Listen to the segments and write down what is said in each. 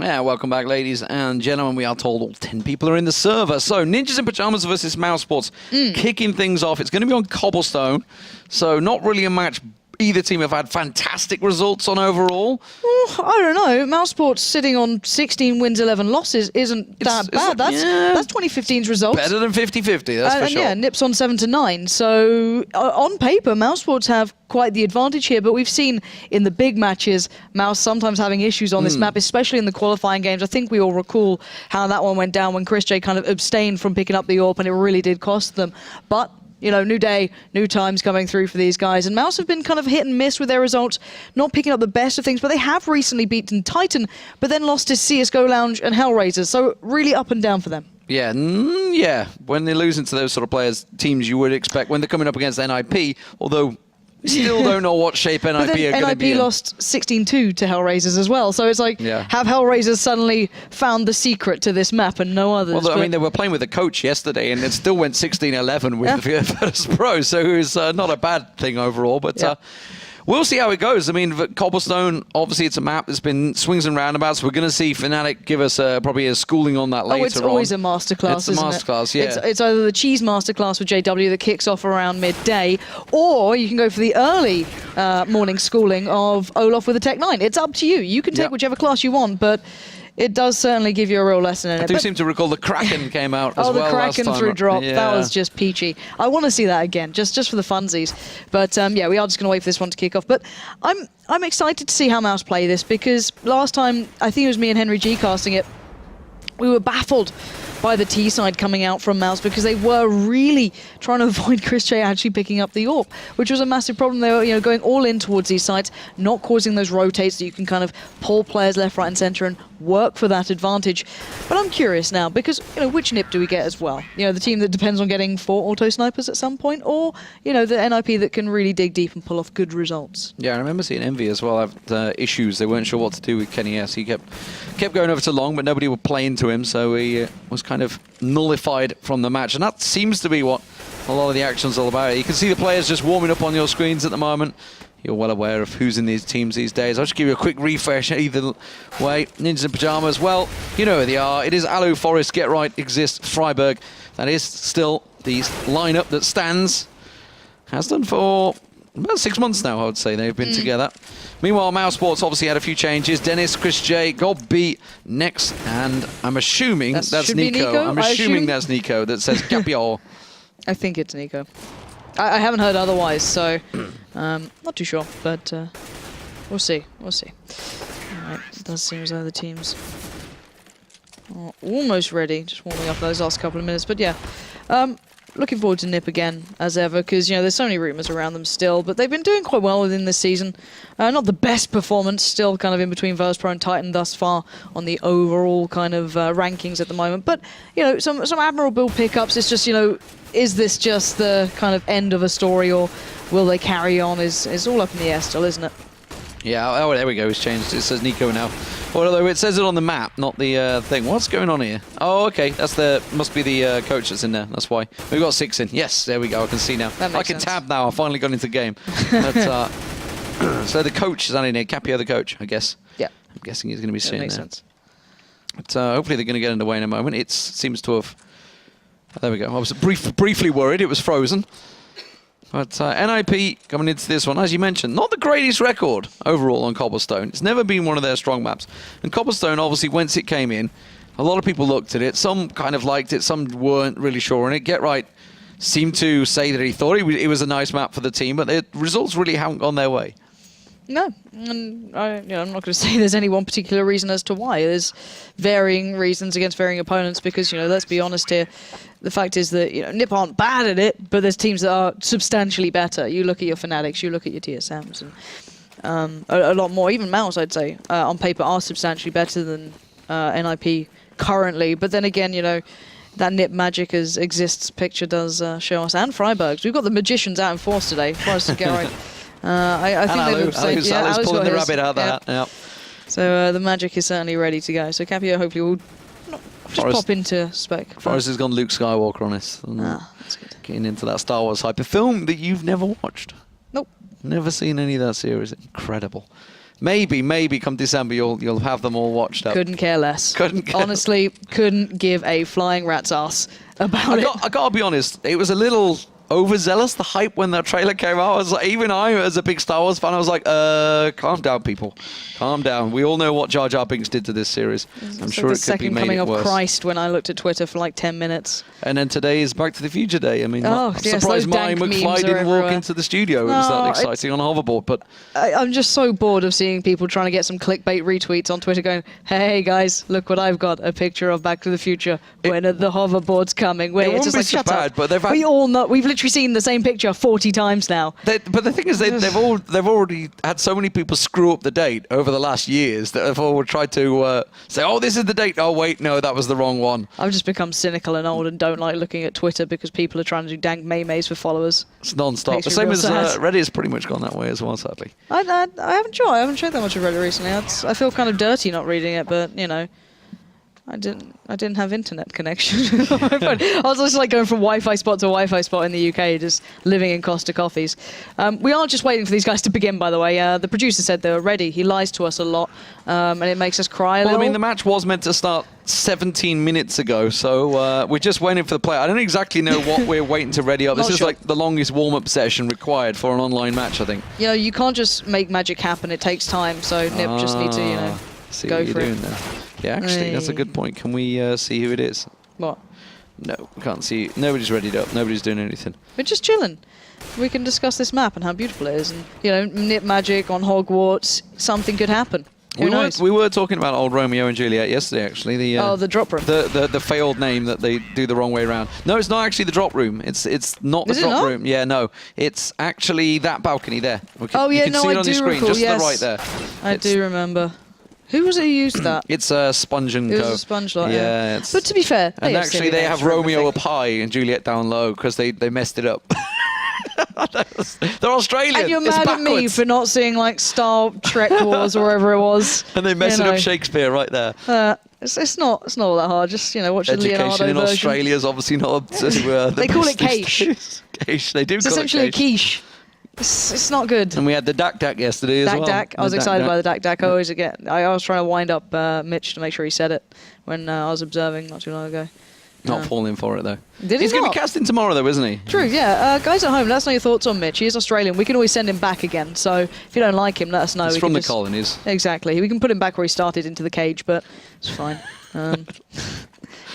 Yeah, welcome back, ladies and gentlemen. We are told all 10 people are in the server. So, Ninjas in Pajamas versus mousesports, kicking things off. It's going to be on Cobblestone, so not really a match either team have had fantastic results on overall. I don't know. mousesports sitting on 16 wins, 11 losses isn't that bad. That's 2015's results. Better than 50-50, that's for sure. Yeah, NiP's on 7-9. So on paper, mousesports have quite the advantage here, but we've seen in the big matches, Mouse sometimes having issues on this map, especially in the qualifying games. I think we all recall how that one went down when Chris J kind of abstained from picking up the AWP, and it really did cost them. But you know, new day, new times coming through for these guys. And Mouse have been kind of hit and miss with their results, not picking up the best of things, but they have recently beaten Titan, but then lost to CSGO Lounge and Hellraisers. So really up and down for them. Yeah, yeah. When they're losing to those sort of players, teams you would expect when they're coming up against NiP, although still don't know what shape NiP are going to be in. NiP lost 16-2 to Hellraisers as well, so it's like, have Hellraisers suddenly found the secret to this map and no others? Well, I mean, they were playing with a coach yesterday and it still went 16-11 with the first pro, so it was not a bad thing overall, but we'll see how it goes. I mean, Cobblestone, obviously it's a map that's been swings and roundabouts. We're going to see Fnatic give us probably a schooling on that later on. It's always a masterclass, isn't it? It's a masterclass, yeah. It's either the cheese masterclass with JW that kicks off around midday, or you can go for the early morning schooling of Olaf with a Tech 9. It's up to you. You can take whichever class you want, but it does certainly give you a real lesson in it. I do seem to recall the Kraken came out as well the Kraken last time. through drop. Yeah. That was just peachy. I want to see that again, just for the funsies. But yeah, we are just going to wait for this one to kick off. But I'm excited to see how Mouse play this, because last time, I think it was me and Henry G casting it, we were baffled by the T side coming out from Mouse because they were really trying to avoid Chris J actually picking up the AWP, which was a massive problem. They were, going all in towards these sites, not causing those rotates that you can kind of pull players left, right, and center and work for that advantage. But I'm curious now because which NiP do we get as well? The team that depends on getting 4 auto snipers at some point, or the NiP that can really dig deep and pull off good results. Yeah, I remember seeing Envy as well have issues. They weren't sure what to do with Kenny S. He kept going over to long, but nobody would play into him, so he was kind of nullified from the match, and that seems to be what a lot of the action's all about. You can see the players just warming up on your screens at the moment. You're well aware of who's in these teams these days. I'll just give you a quick refresh either way. Ninjas in Pajamas, well, you know who they are. It is Alu, Forest, Get Right, Exist, Freiburg. That is still the lineup that stands. Has done for about 6 months now, I would say. They've been together. Meanwhile, mousesports obviously had a few changes. Dennis, Chris J, got beat next, and I'm assuming that's Nico. I'm assuming that's Nico that says Capio. I think it's Nico. I haven't heard otherwise, so not too sure, but we'll see. We'll see. All right, it does seem as though the teams are almost ready, just warming up those last couple of minutes. But yeah, looking forward to NiP again, as ever, because there's so many rumours around them still, but they've been doing quite well within this season. Not the best performance, still kind of in between VersePro and Titan thus far on the overall kind of rankings at the moment. But some admirable pickups. It's just is this just the kind of end of a story, or will they carry on? Is all up in the air still, isn't it? Yeah, oh, there we go. It's changed. It says Nico now. Although it says it on the map, not the thing. What's going on here? Oh, okay. That's must be the coach that's in there. That's why. We've got 6 in. Yes, there we go. I can see now. I can tab now. I finally got into the game. But, so the coach is in here. Capio, the coach, I guess. Yeah. I'm guessing he's going to be sitting there. Makes sense. But hopefully they're going to get underway in a moment. It seems to have... there we go. I was briefly worried it was frozen. But NiP coming into this one, as you mentioned, not the greatest record overall on Cobblestone. It's never been one of their strong maps. And Cobblestone, obviously, once it came in, a lot of people looked at it. Some kind of liked it, some weren't really sure on it. Get Right seemed to say that he thought it was a nice map for the team, but the results really haven't gone their way. No, and I'm not going to say there's any one particular reason as to why. There's varying reasons against varying opponents because, let's be honest here, the fact is that, NiP aren't bad at it, but there's teams that are substantially better. You look at your Fnatics, you look at your TSMs, and a lot more, even Mouse, I'd say, on paper are substantially better than NiP currently. But then again, that NiP magic as exists picture does show us, and Freiburg's. We've got the magicians out in force today. Forest to get right. I think Alu's pulling the rabbit out of that. Yep. So the magic is certainly ready to go. So Capio hopefully will just pop into spec. Forrest has gone Luke Skywalker on us. That's good. Getting into that Star Wars hype. A film that you've never watched. Nope. Never seen any of that series. Incredible. maybe come December you'll have them all watched up. Couldn't care less. Honestly, couldn't give a flying rat's ass about it. I gotta be honest, it was a little overzealous, the hype when that trailer came out. I was like, even I, as a big Star Wars fan, I was like, calm down, people. Calm down. We all know what Jar Jar Binks did to this series. I'm sure it could be made coming it of worse. Christ when I looked at Twitter for like 10 minutes. And then today is Back to the Future Day. I mean, Oh, I'm yes, surprised those Marty dank McFly memes are didn't walk everywhere. into the studio. It was that No, exciting on a hoverboard, but I'm just so bored of seeing people trying to get some clickbait retweets on Twitter going, hey guys, look what I've got, a picture of Back to the Future. When are the hoverboards coming? Wait, it it's won't just be like, so shut bad, up. but they've had, We all know, we've literally seen the same picture 40 times now. but the thing is, they've already had so many people screw up the date over the last years that have all tried to say, oh, this is the date. Oh, wait, no, that was the wrong one. I've just become cynical and old and don't like looking at Twitter because people are trying to do dank memes for followers. It's non-stop. Makes The me same real as sad. Reddit has pretty much gone that way as well, sadly. I haven't checked that much of Reddit recently. I feel kind of dirty not reading it, but you know, I didn't have internet connection. I was just like going from Wi-Fi spot to Wi-Fi spot in the UK, just living in Costa coffees. We are just waiting for these guys to begin, by the way. The producer said they were ready. He lies to us a lot, and it makes us cry a Well, little. I mean, the match was meant to start 17 minutes ago, so we're just waiting for the play. I don't exactly know what we're waiting to ready up. This Not is sure. like the longest warm-up session required for an online match, I think. You know, you can't just make magic happen. It takes time. So NiP just need to, you know, see go what you're for it. doing there. Yeah, actually, that's a good point. Can we see who it is? What? No, we can't see. Nobody's readied up. Nobody's doing anything. We're just chilling. We can discuss this map and how beautiful it is, and you know, NiP magic on Hogwarts. Something could happen. Who knows? We were talking about old Romeo and Juliet yesterday, actually. The drop room. The failed name that they do the wrong way around. No, it's not actually the drop room. It's not the Is it drop not? room. Yeah, no. It's actually that balcony there. You Oh yeah, you can no, see it I on do your screen, recall. just Yes, to the right there. I do remember. Who was it who used that? It's Sponge and It Co. was a sponge lot. Yeah, it's, But to be fair, and have actually silly they names have for Romeo everything. up high and Juliet down low because they messed it up. They're Australian. And you're It's mad at me backwards. for not seeing like Star Trek Wars or wherever it was. And they mess you it up know. Shakespeare right there. It's not all that hard. Just you know, watch the Education Leonardo in version. Australia is obviously not up to the They call it best these quiche. days. Quiche. They do It's call essentially a it quiche. quiche. It's not good. And we had the Dak yesterday as Dak well. Dak. I was The excited by the Dak. Dak Dak. I was trying to wind up Mitch to make sure he said it when I was observing not too long ago. Not falling for it though. Did he He's going to not? be casting tomorrow though, isn't he? True, yeah. Guys at home, let us know your thoughts on Mitch. He is Australian. We can always send him back again. So if you don't like him, let us know. He's We from can the just- colonies. Exactly. We can put him back where he started into the cage, but it's fine.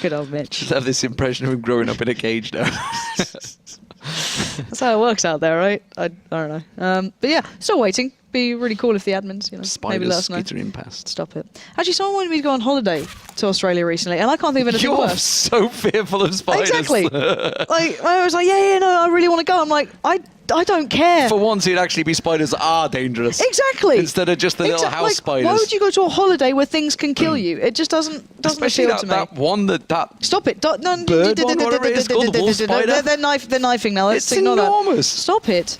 Good old Mitch. Just have this impression of him growing up in a cage now. That's how it works out there, right? I don't know. But yeah, still waiting. Be really cool if the admins, you know, maybe let Spiders us know. skittering past. Stop it. Actually, someone wanted me to go on holiday to Australia recently, and I can't think of anything You're worse. so fearful of spiders. Exactly. Like I was like, yeah, no, I really want to go. I'm like, I don't care. For once, it'd actually be spiders are dangerous. Exactly. Instead of just the little house like, spiders. Why would you go to a holiday where things can kill you? It just doesn't Especially appeal to me. that one that Stop it! No, bird one, whatever it is called, wolf spider? They're knifing now. Let's it's ignore enormous. that. Stop it!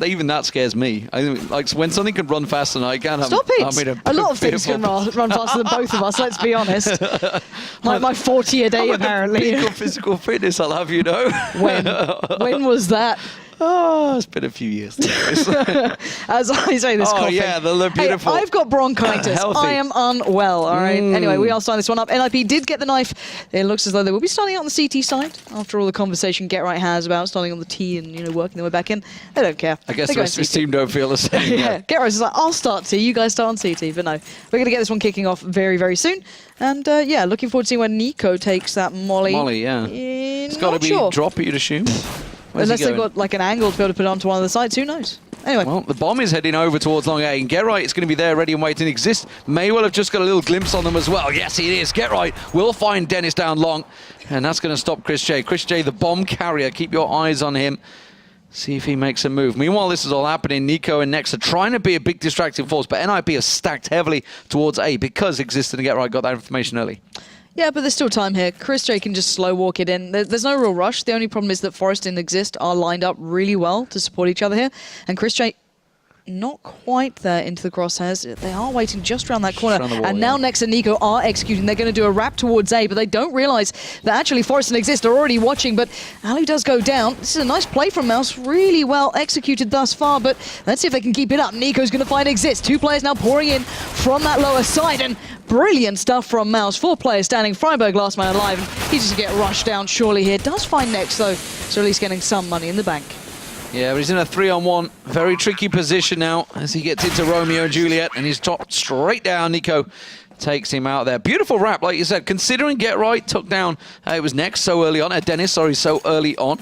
Even that scares me. I think, like when something can run faster than I can. Stop it! I'm A lot of things can run faster than both of us. Let's be honest. My 40 a day I'm at the apparently. peak of physical fitness, I'll have you know. When was that? Oh, it's been a few years. As I say this, Oh, coughing. yeah, they're beautiful. Hey, I've got bronchitis. Healthy. I am unwell. All right. Anyway, we are starting this one up. NiP did get the knife. It looks as though they will be starting out on the CT side after all the conversation Get Right has about starting on the T and working their way back in. They don't care. I guess They're the rest of his going team don't feel the same. yeah, Get Right is like, I'll start T, you guys start on CT, but no. We're going to get this one kicking off very, very soon. And yeah, looking forward to seeing where Nico takes that Molly. Molly, yeah. It's got to be sure. drop, you'd assume. Where's Unless he they've going? got like an angle to be able to put it onto one of the sides, who knows? Anyway. Well, the bomb is heading over towards Long A, and Get Right is going to be there, ready and waiting. Exist may well have just got a little glimpse on them as well. Yes, it is. Get Right will find Dennis down long, and that's going to stop Chris J. Chris J, the bomb carrier. Keep your eyes on him. See if he makes a move. Meanwhile, this is all happening. Nico and Nex are trying to be a big distracting force, but NiP is stacked heavily towards A because Exist and Get Right got that information early. Yeah, but there's still time here. Chris J can just slow walk it in. There's no real rush. The only problem is that Forest and Exist are lined up really well to support each other here. And Chris J not quite there into the crosshairs. They are waiting just around that corner. Around the wall, and now yeah. Nex and NiP are executing. They're going to do a wrap towards A, but they don't realize that actually Forrest and Exist are already watching. But Alu does go down. This is a nice play from Mouse. Really well executed thus far, but let's see if they can keep it up. NiP's going to find Exist. 2 players now pouring in from that lower side, and brilliant stuff from Mouse. 4 players standing. Freiburg last man alive. He just get rushed down surely here. Does find Nex though, so at least getting some money in the bank. Yeah, but he's in a 3-on-1. Very tricky position now as he gets into Romeo and Juliet, and he's dropped straight down. NiP takes him out there. Beautiful wrap, like you said. Considering Get Right took down, it was Nex so early on. Dennis, sorry, so early on.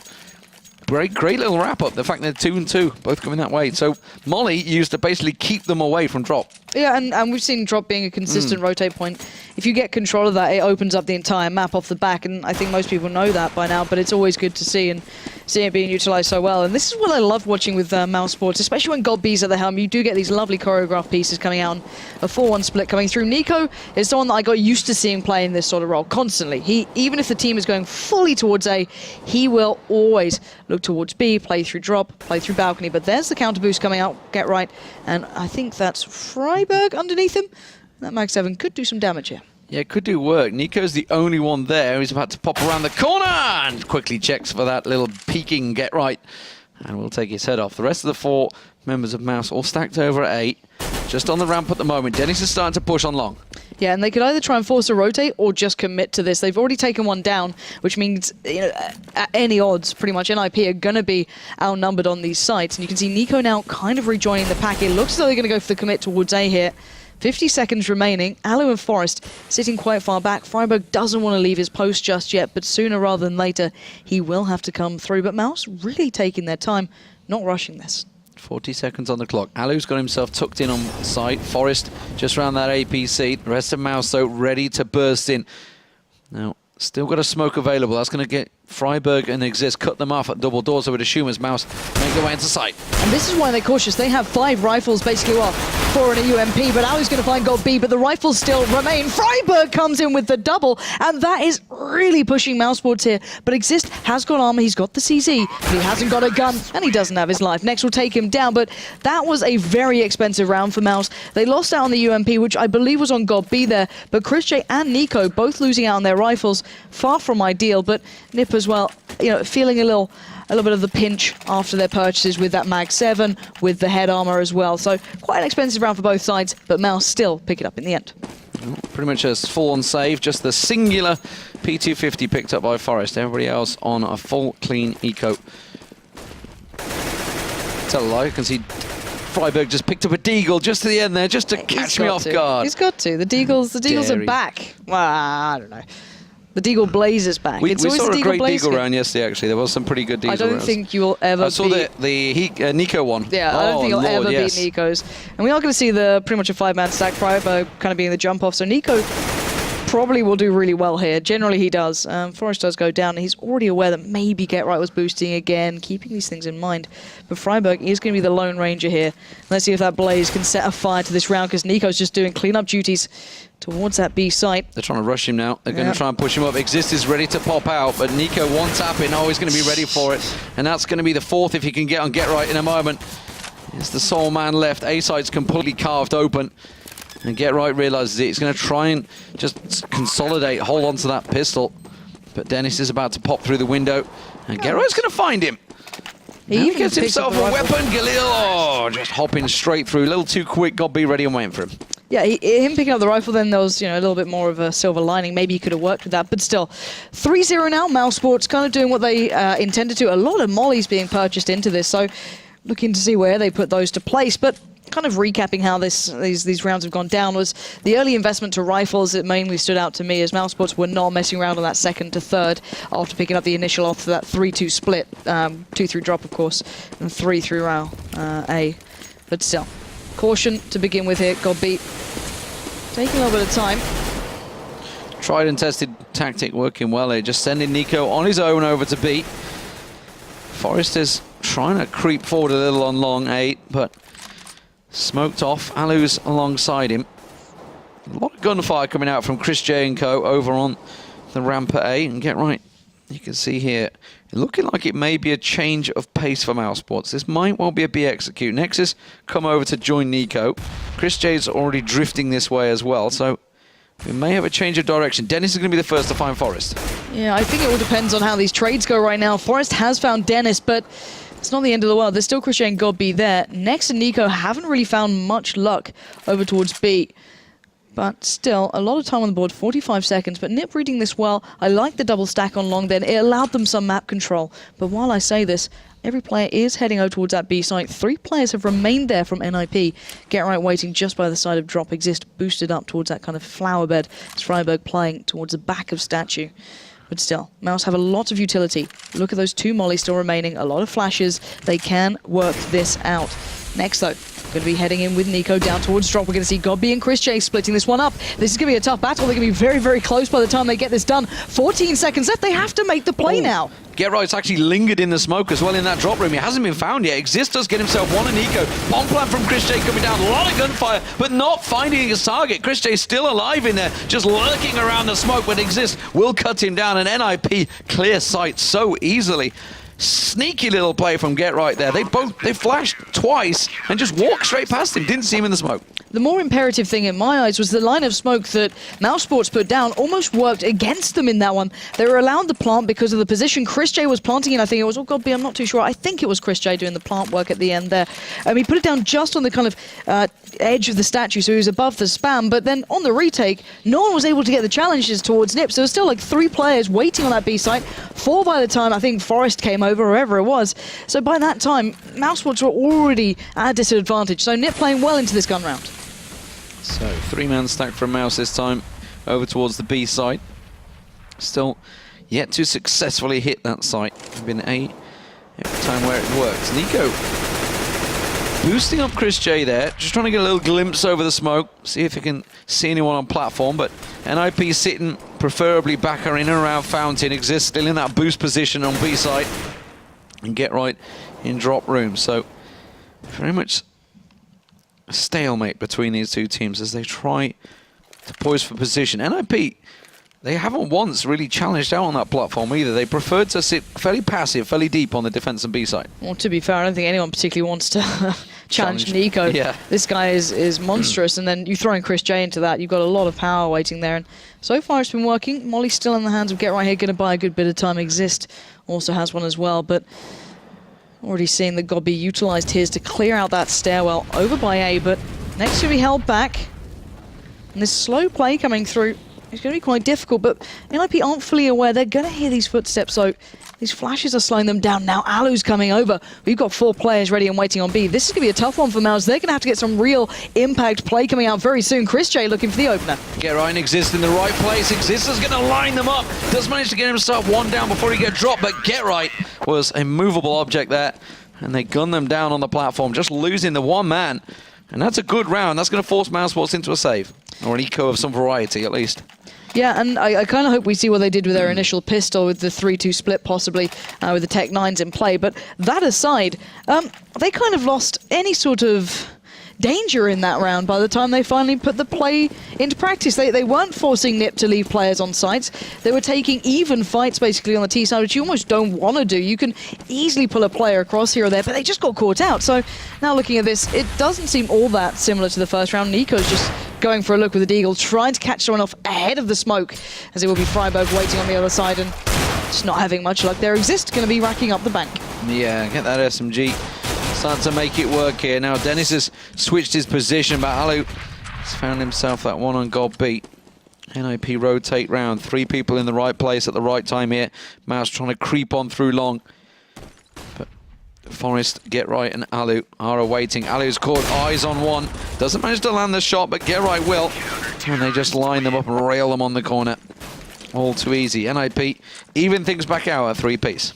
Great little wrap up. The fact they're 2 and 2, both coming that way. So Molly used to basically keep them away from drop. Yeah, and we've seen drop being a consistent rotate point. If you get control of that, it opens up the entire map off the back, and I think most people know that by now, but it's always good to see and seeing it being utilized so well. And this is what I love watching with mousesports, especially when God B's at the helm. You do get these lovely choreographed pieces coming out, a 4-1 split coming through. NiP is someone that I got used to seeing play in this sort of role constantly. Even if the team is going fully towards A, he will always look towards B, play through drop, play through balcony. But there's the counter boost coming out, Get Right, and I think that's Freiburg underneath him. That Mag 7 could do some damage here. Yeah, it could do work. NiP's the only one there. He's about to pop around the corner and quickly checks for that little peeking Get Right. And we'll take his head off. The rest of the 4 members of Mouse all stacked over at 8. Just on the ramp at the moment. Dennis is starting to push on long. Yeah, and they could either try and force a rotate or just commit to this. They've already taken one down, which means, you know, at any odds, pretty much NiP are going to be outnumbered on these sites. And you can see NiP now kind of rejoining the pack. It looks as though they're going to go for the commit towards A here. 50 seconds remaining. Alu and Forrest sitting quite far back. Freiburg doesn't want to leave his post just yet, but sooner rather than later, he will have to come through. But Mouse really taking their time, not rushing this. 40 seconds on the clock. Alu's got himself tucked in on site. Forrest just around that APC. The rest of Mouse, though, ready to burst in. Now, still got a smoke available. That's going to get Freiburg and Exist, cut them off at double doors. I would assume as Mouse make their way into sight. And this is why they're cautious. They have 5 rifles, basically, well, 4 in a UMP, but Alu's going to find God B, but the rifles still remain. Freiburg comes in with the double, and that is really pushing mousesports here. But Exist has got armor, he's got the CZ, but he hasn't got a gun, and he doesn't have his life. Next will take him down, but that was a very expensive round for Mouse. They lost out on the UMP, which I believe was on God B there, but Chris J and NiP both losing out on their rifles. Far from ideal, but NiP as well, you know, feeling a little bit of the pinch after their purchases with that Mag 7, with the head armor as well. So quite an expensive round for both sides, but Mouse still pick it up in the end. Well, pretty much a full-on save, just the singular P250 picked up by Forrest. Everybody else on a full, clean eco. Tell a lie, I can see Freiburg just picked up a Deagle just to the end there, just to catch me off guard. He's got to. The Deagles are back. Well, I don't know. The Deagle Blaze is back. We saw a great Blaze Deagle round yesterday, actually. There was some pretty good Deagle rounds. I don't think you will ever beat... I saw the NiP one. Yeah, I don't think you'll ever beat NiP's. And we are going to see pretty much a 5-man stack, Freiburg kind of being the jump-off. So NiP probably will do really well here. Generally, he does. Forrest does go down, and he's already aware that maybe Get Right was boosting again, keeping these things in mind. But Freiburg is going to be the Lone Ranger here. Let's see if that Blaze can set a fire to this round, because NiP's just doing clean-up duties towards that B site. They're trying to rush him now. They're going to try and push him up. Exist is ready to pop out, but NiP one tap in. Oh, he's going to be ready for it. And that's going to be the 4th if he can get on Get Right in a moment. It's the sole man left. A site's completely carved open. And Get Right realizes it. He's going to try and just consolidate, hold on to that pistol. But Dennis is about to pop through the window. And Get Right's going to find him. He gets himself a weapon. Galil, just hopping straight through. A little too quick. God be ready and waiting for him. Yeah, him picking up the rifle, then there was, you know, a little bit more of a silver lining. Maybe he could have worked with that, but still. 3-0 now. Mousesports kind of doing what they intended to. A lot of mollies being purchased into this, so looking to see where they put those to place. But kind of recapping how these rounds have gone down was the early investment to rifles. It mainly stood out to me as Mousesports were not messing around on that 2nd to 3rd after picking up the initial after that 3-2 split. 2 through drop, of course, and 3 through row A. But still, caution to begin with here. God beat. Taking a little bit of time. Tried and tested tactic working well here. Just sending NiP on his own over to B. Forrest is trying to creep forward a little on long 8, but smoked off. Alu's alongside him. A lot of gunfire coming out from Chris J and co over on the ramp at A. And Get Right, you can see here, looking like it may be a change of pace for mousesports. This might well be a B execute. Nexus come over to join Nico. Chris J's already drifting this way as well, so we may have a change of direction. Dennis is going to be the first to find Forest. Yeah, I think it all depends on how these trades go right now. Forest has found Dennis, but it's not the end of the world. There's still Chris J and God B there. Nex and Nico haven't really found much luck over towards B. But still, a lot of time on the board, 45 seconds. But NiP reading this well. I like the double stack on long then. It allowed them some map control. But while I say this, every player is heading over towards that B site. 3 players have remained there from NiP. Get Right waiting just by the side of Drop Exist, boosted up towards that kind of flower bed. It's Freiburg playing towards the back of Statue. But still, Mouse have a lot of utility. Look at those 2 mollies still remaining. A lot of flashes. They can work this out. Next, though, going to be heading in with Nico down towards Drop. We're going to see Godby and Chris J splitting this one up. This is going to be a tough battle. They're going to be very, very close by the time they get this done. 14 seconds left. They have to make the play now. Get Right's actually lingered in the smoke as well in that drop room. He hasn't been found yet. Exist does get himself one and Nico. Bomb plan from Chris J coming down. A lot of gunfire, but not finding his target. Chris J still alive in there, just lurking around the smoke, but Exist will cut him down, and NiP clear sight so easily. Sneaky little play from Get Right there. They flashed twice and just walked straight past him. Didn't see him in the smoke. The more imperative thing in my eyes was the line of smoke that mousesports put down almost worked against them in that one. They were allowed to plant because of the position Chris J was planting in. I think it was, oh God, I'm not too sure. I think it was Chris J doing the plant work at the end there. He put it down just on the kind of edge of the statue, so he was above the spam. But then on the retake, no one was able to get the challenges towards NiP. So there was still like 3 players waiting on that B site. 4 by the time I think Forest came over, wherever it was. So by that time, mousesports were already at a disadvantage. So NiP playing well into this gun round. So 3-man stack from Mouse this time over towards the B site. Still yet to successfully hit that site. Been A every time where it works. Nico boosting up Chris J there, just trying to get a little glimpse over the smoke, see if he can see anyone on platform, but NiP sitting preferably back or in and around Fountain. Exists still in that boost position on B site and Get Right in drop room. So very much a stalemate between these 2 teams as they try to poise for position. NiP, they haven't once really challenged out on that platform either. They preferred to sit fairly passive, fairly deep on the defense and B side. Well, to be fair, I don't think anyone particularly wants to challenge Nico. Yeah. This guy is monstrous, and then you throw in Chris J into that, you've got a lot of power waiting there. And so far it's been working. Molly's still in the hands of Get Right here, going to buy a good bit of time. Exist also has one as well, but already seeing that Godby utilised his to clear out that stairwell over by A, but next to be held back. And this slow play coming through is going to be quite difficult, but NiP aren't fully aware. They're going to hear these footsteps, so these flashes are slowing them down. Now Alu's coming over. We've got 4 players ready and waiting on B. This is going to be a tough one for Mouse. They're going to have to get some real impact play coming out very soon. Chris J looking for the opener. Get Right and Exist in the right place. Exist is going to line them up. Does manage to get himself 1 down before he gets dropped, but Get Right was a movable object there. And they gun them down on the platform, just losing the 1 man. And that's a good round. That's going to force mousesports into a save. Or an eco of some variety, at least. Yeah, and I kind of hope we see what they did with their initial pistol with the 3-2 split, possibly, with the Tech 9s in play. But that aside, they kind of lost any sort of danger in that round by the time they finally put the play into practice. They weren't forcing NiP to leave players on sites. They were taking even fights basically on the T side, which you almost don't want to do. You can easily pull a player across here or there, but they just got caught out. So now looking at this, it doesn't seem all that similar to the first round. Nico's just going for a look with the Deagle, trying to catch someone off ahead of the smoke, as it will be Freiburg waiting on the other side and just not having much luck there. Exist going to be racking up the bank. Yeah, get that SMG. Start to make it work here. Now Dennis has switched his position, but Alu has found himself that 1 on God beat. NiP rotate round. 3 people in the right place at the right time here. Mouse trying to creep on through long. But Forest, Get Right and Alu are awaiting. Alu's caught eyes on 1. Doesn't manage to land the shot, but Get Right will. And they just line them up and rail them on the corner. All too easy. NiP even things back out at 3-piece.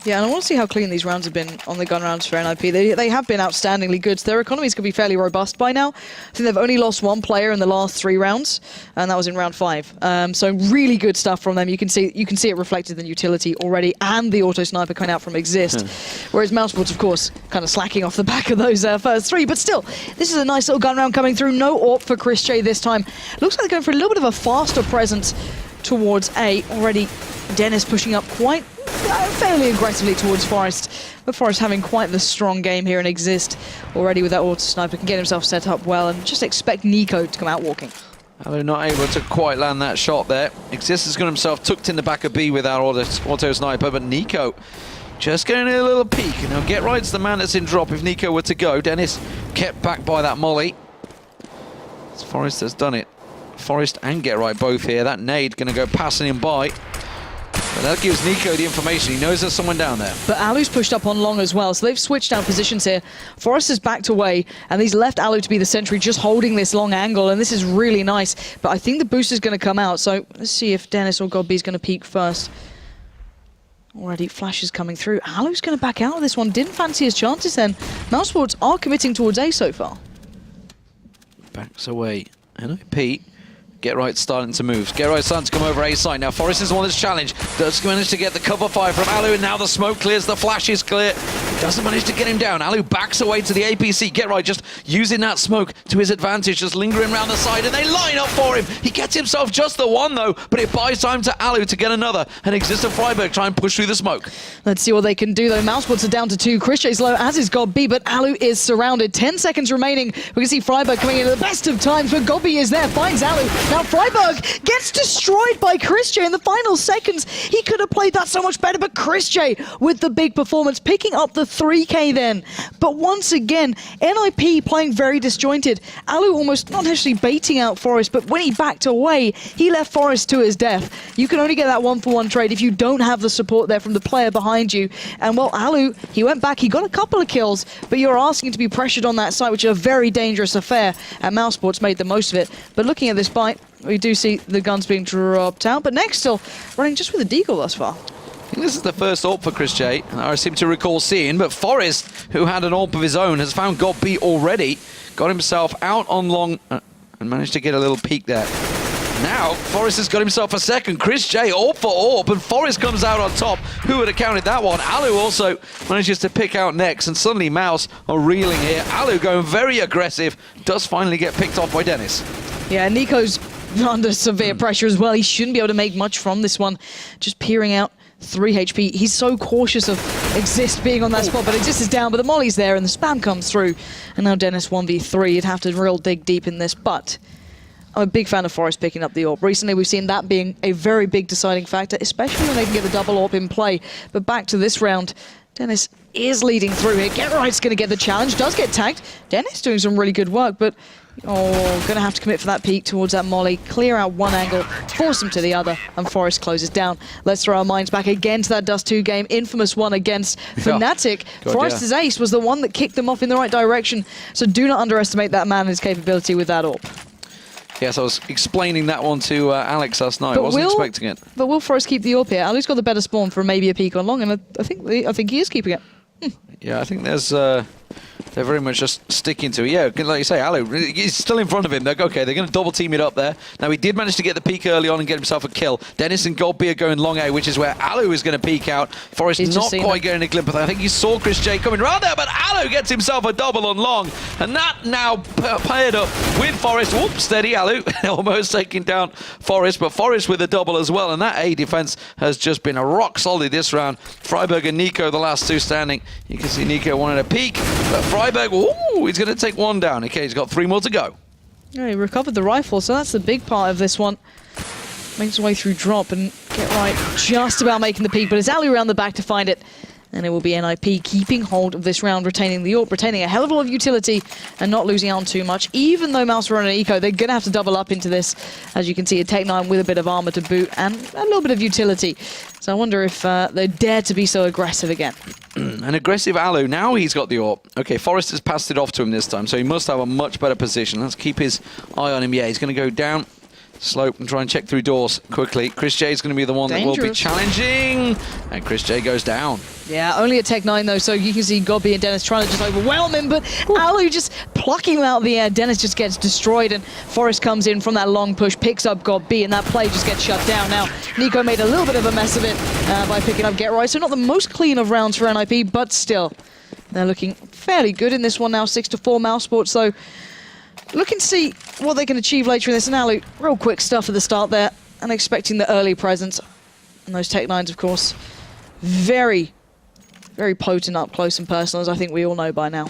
Yeah, and I want to see how clean these rounds have been on the gun rounds for NiP. They have been outstandingly good. So their economies could be fairly robust by now. I think they've only lost 1 player in the last 3 rounds, and that was in round 5. So really good stuff from them. You can see it reflected in utility already, and the auto sniper coming out from Exist. Whereas mousesports, of course, kind of slacking off the back of those first 3. But still, this is a nice little gun round coming through. No AWP for Chris J this time. Looks like they're going for a little bit of a faster presence towards A already. Dennis pushing up quite fairly aggressively towards Forest. But Forest having quite the strong game here and Exist already with that auto sniper can get himself set up well and just expect NiP to come out walking. Alu not able to quite land that shot there. Exist has got himself tucked in the back of B with our auto sniper, but NiP just going a little peek. Now Get Right's the man that's in drop if NiP were to go. Dennis kept back by that molly. It's Forest has done it. Forest and Get Right both here. That nade going to go passing him by. But that gives NiP the information. He knows there's someone down there. But Alu's pushed up on long as well, so they've switched out positions here. Forest has backed away, and he's left Alu to be the sentry, just holding this long angle, and this is really nice. But I think the boost is going to come out, so let's see if Dennis or Godby is going to peek first. Already flashes coming through. Alu's going to back out of this one. Didn't fancy his chances then. mousesports are committing towards A so far. Backs away. NiP. Get Right starting to move. Get Right starting to come over A side. Now Forest is the one that's challenged. Does manage to get the cover fire from Alu, and now the smoke clears, the flash is clear. Doesn't manage to get him down. Alu backs away to the APC. Get Right just using that smoke to his advantage, just lingering around the side, and they line up for him. He gets himself just the one though, but it buys time to Alu to get another. And Exist and Freiburg try and push through the smoke. Let's see what they can do though. mousesports are down to 2. Christian's low, as is Godby, but Alu is surrounded. 10 seconds remaining. We can see Freiburg coming in at the best of times, but Godby is there, finds Alu. Now Freiburg gets destroyed by Christian in the final seconds. He could have played that so much better, but Christian with the big performance, picking up the 3K then. But once again, NiP playing very disjointed. Alu almost not necessarily baiting out Forest, but when he backed away, he left Forest to his death. You can only get that 1-for-1 trade if you don't have the support there from the player behind you. And well, Alu, he went back, he got a couple of kills, but you're asking to be pressured on that site, which is a very dangerous affair, and mousesports made the most of it. But looking at this fight, we do see the guns being dropped out, but next still running just with a deagle thus far. I think this is the first AWP for Chris J, I seem to recall seeing, but Forest, who had an AWP of his own, has found Godby already, got himself out on long, and managed to get a little peek there. Now, Forest has got himself a second. Chris J, AWP for AWP, and Forest comes out on top. Who would have counted that one? Alu also manages to pick out next, and suddenly Mouse are reeling here. Alu going very aggressive, does finally get picked off by Dennis. Yeah, Nico's under severe pressure as well. He shouldn't be able to make much from this one. Just peering out 3 HP. He's so cautious of Exist being on that spot, but Exist is down, but the molly's there and the spam comes through. And now Dennis 1v3. You'd have to real dig deep in this, but I'm a big fan of Forest picking up the AWP. Recently we've seen that being a very big deciding factor, especially when they can get the double AWP in play. But back to this round, Dennis is leading through here. Get Right's going to get the challenge, does get tagged. Dennis doing some really good work, but going to have to commit for that peek towards that molly, clear out one angle, force him to the other, and Forest closes down. Let's throw our minds back again to that Dust 2 game, infamous one against Fnatic. Forest's ace was the one that kicked them off in the right direction, so do not underestimate that man and his capability with that AWP. Yes, I was explaining that one to Alex last night. I wasn't expecting it. But will Forest keep the AWP here? Alu's got the better spawn for maybe a peek on long, and I think he is keeping it. Yeah, I think there's they're very much just sticking to it. Yeah, like you say, Alu, he's still in front of him. They're okay, they're going to double team it up there. Now, he did manage to get the peek early on and get himself a kill. Dennis and Godby are going long A, which is where Alu is going to peek out. Forest not quite getting a glimpse. I think he saw Chris J coming around there, but Alu gets himself a double on long. And that now paired up with Forest. Whoops, steady Alu, almost taking down Forest, but Forest with a double as well. And that A defense has just been a rock solid this round. Freiburg and NiP, the last two standing. You can see NiP wanted a peek, but Freiburg, ooh, he's going to take one down. Okay, he's got 3 more to go. Yeah, he recovered the rifle, so that's the big part of this one. Makes his way through drop and Get Right just about making the peak, but it's Alu around the back to find it. And it will be NiP keeping hold of this round, retaining the AWP, retaining a hell of a lot of utility and not losing out on too much. Even though Mouse are on an eco, they're going to have to double up into this. As you can see, a Tech-9 with a bit of armor to boot and a little bit of utility. So I wonder if they dare to be so aggressive again. An aggressive Alu. Now he's got the AWP. Okay, Forrest has passed it off to him this time, so he must have a much better position. Let's keep his eye on him. Yeah, he's going to go down slope and try and check through doors quickly. Chris J is going to be the one that will be challenging. And Chris J goes down. Yeah, only a Tech-9 though, so you can see Godby and Dennis trying to just overwhelm him, but Alu just plucking him out of the air. Dennis just gets destroyed, and Forrest comes in from that long push, picks up Godby, and that play just gets shut down. Now, NiP made a little bit of a mess of it by picking up Get Right, so not the most clean of rounds for NiP, but still, they're looking fairly good in this one now, 6-4 mousesports, so looking to see what they can achieve later in this. And Alu, real quick stuff at the start there, and expecting the early presence, and those Tech-9s, of course, very, very potent up close and personal, as I think we all know by now.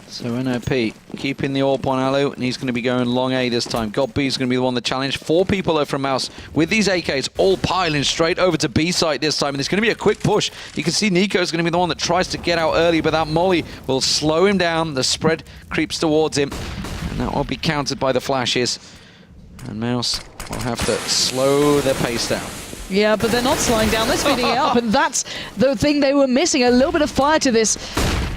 So NiP keeping the AWP on Alu, and he's going to be going long A this time. Cbble is going to be the one that challenged. 4 people though from Mouse with these AKs all piling straight over to B site this time, and it's going to be a quick push. You can see Nico is going to be the one that tries to get out early, but that molly will slow him down. The spread creeps towards him, and that will be countered by the flashes. And Mouse will have to slow their pace down. Yeah, but they're not slowing down. They're speeding it up, and that's the thing they were missing. A little bit of fire to this.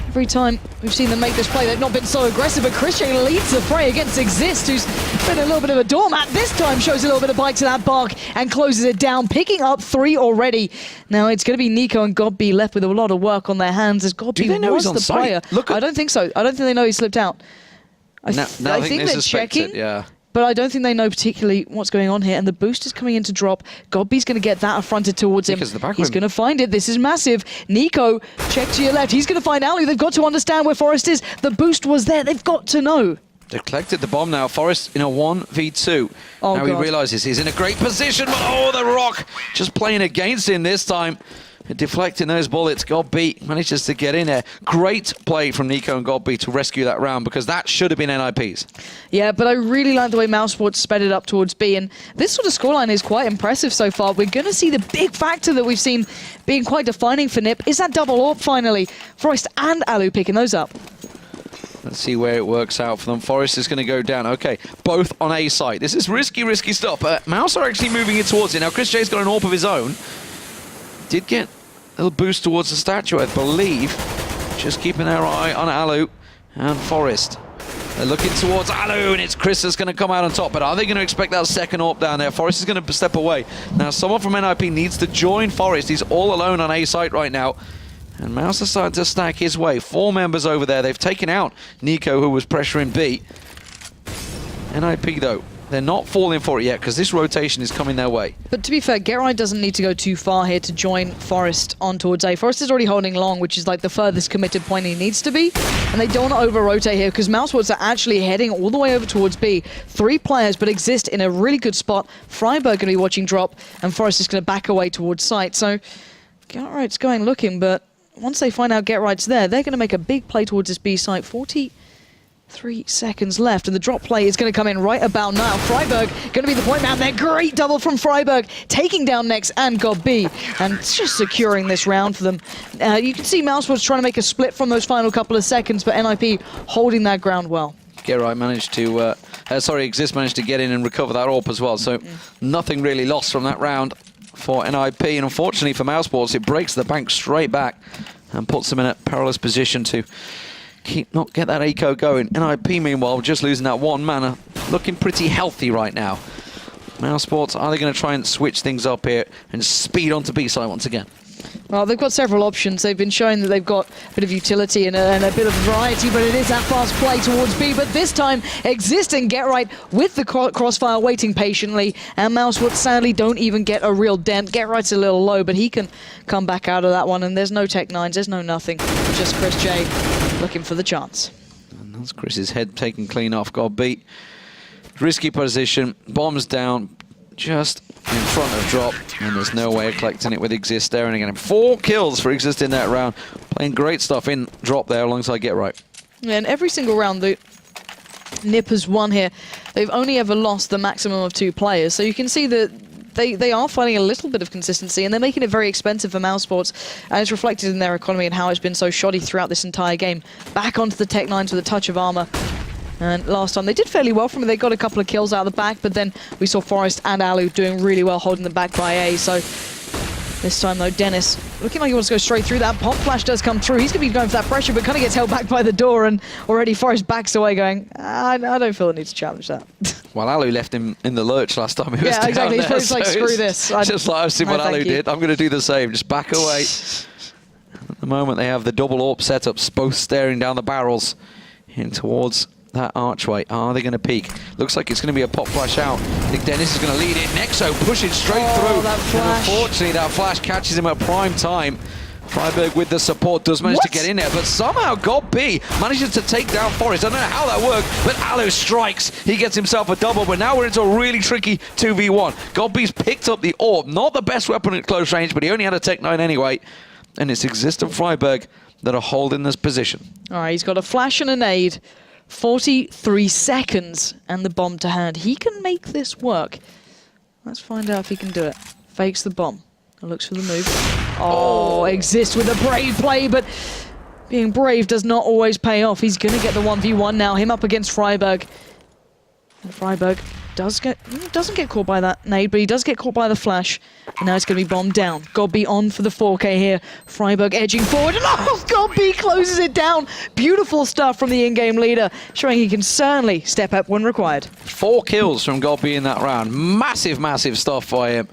Every time we've seen them make this play, they've not been so aggressive, but Christian leads the fray against Exist, who's been a little bit of a doormat. This time shows a little bit of bite to that bark and closes it down, picking up 3 already. Now it's going to be Nico and Cbble left with a lot of work on their hands, as Cbble was the player. I don't think so. I don't think they know he slipped out. I think they're checking. Yeah. But I don't think they know particularly what's going on here. And the boost is coming in to drop. Cbble's going to get that affronted towards him. He's going to find it. This is massive. Nico, check to your left. He's going to find Alu. They've got to understand where Forest is. The boost was there. They've got to know. They've collected the bomb now. Forest in a 1v2. Oh, now God. he realizes he's in a great position. But oh, the rock just playing against him this time. Deflecting those bullets. Cbble manages to get in there. Great play from Nico and Cbble to rescue that round, because that should have been NiP's. Yeah, but I really like the way mousesports sped it up towards B, and this sort of scoreline is quite impressive so far. We're going to see the big factor that we've seen being quite defining for NiP is that double AWP finally. Forest and Alu picking those up. Let's see where it works out for them. Forest is going to go down. Okay, both on A site. This is risky stuff. Mouse are actually moving it towards it. Now, Chris J's got an AWP of his own. Did get a little boost towards the statue, I believe. Just keeping their eye on Alu and Forest. They're looking towards Alu, and it's Chris that's going to come out on top. But are they going to expect that second AWP down there? Forest is going to step away. Now, someone from NiP needs to join Forest. He's all alone on A site right now. And Mouse is starting to stack his way. 4 members over there. They've taken out Nico, who was pressuring B. NiP, though, they're not falling for it yet, because this rotation is coming their way. But to be fair, GetRight doesn't need to go too far here to join Forest on towards A. Forest is already holding long, which is like the furthest committed point he needs to be. And they don't want to over-rotate here, because mousesports are actually heading all the way over towards B. 3 players, but Exist in a really good spot. Freiburg going to be watching drop, and Forest is going to back away towards site. So GetRight's going looking, but once they find out GetRight's there, they're going to make a big play towards this B site. 43 seconds left, and the drop play is going to come in right about now. Freiburg going to be the point man there. Great double from Freiburg, taking down Nex and Cbble, and it's just securing this round for them. You can see mousesports trying to make a split from those final couple of seconds, but NiP holding that ground well. GetRight managed to, Exist managed to get in and recover that AWP as well, so nothing really lost from that round for NiP, and unfortunately for mousesports, it breaks the bank straight back and puts them in a perilous position to not get that eco going. NiP, meanwhile, just losing that 1 mana, looking pretty healthy right now. mousesports, are they going to try and switch things up here and speed onto B side once again? Well, they've got several options. They've been showing that they've got a bit of utility and a bit of variety, but it is that fast play towards B. But this time, Exist and GetRight with the crossfire waiting patiently, and mousesports sadly don't even get a real dent. GetRight's a little low, but he can come back out of that one, and there's no Tech-9s, there's no nothing. Just Chris J looking for the chance. And that's Chris's head taken clean off. Cbble. Risky position, bombs down, just in front of drop, and there's no way of collecting it with Exist there. And again, 4 kills for Exist in that round. Playing great stuff in drop there alongside GetRight. Yeah, and every single round that NiP has won here, they've only ever lost the maximum of 2 players. So you can see that they are finding a little bit of consistency, and they're making it very expensive for mousesports, and it's reflected in their economy and how it's been so shoddy throughout this entire game. Back onto the Tech-9s with a touch of armor. And last time they did fairly well from it. They got a couple of kills out of the back, but then we saw Forest and Alu doing really well holding them back by A. So this time though, Dennis looking like he wants to go straight through that. Pop flash does come through. He's going to be going for that pressure, but kind of gets held back by the door, and already Forest backs away going, I don't feel the need to challenge that. Well, Alu left him in the lurch last time he was down exactly. there, He's like, screw this. Just like I've seen what Alu did. I'm going to do the same. Just back away. At the moment, they have the double AWP setups, both staring down the barrels in towards that archway. Are they going to peek? Looks like it's going to be a pop flash out. I think Dennis is going to lead in. Nexo pushing straight through. That flash. And unfortunately, that flash catches him at prime time. Freiburg with the support does manage to What? get in there, but somehow Cbble manages to take down Forest. I don't know how that worked, but Alu strikes. He gets himself a double, but now we're into a really tricky 2v1. Cbbe's picked up the AWP, not the best weapon at close range, but he only had a Tech 9 anyway. And it's Exist and Freiburg that are holding this position. All right, he's got a flash and a nade, 43 seconds, and the bomb to hand. He can make this work. Let's find out if he can do it. Fakes the bomb. Looks for the move. Oh, Exist with a brave play, but being brave does not always pay off. He's going to get the 1v1 now. Him up against Freiburg. And Freiburg doesn't get caught by that nade, but he does get caught by the flash. And now it's going to be bombed down. Cbble on for the 4K here. Freiburg edging forward. And oh, Cbble closes it down. Beautiful stuff from the in-game leader, showing he can certainly step up when required. 4 kills from Cbble in that round. Massive, massive stuff by him.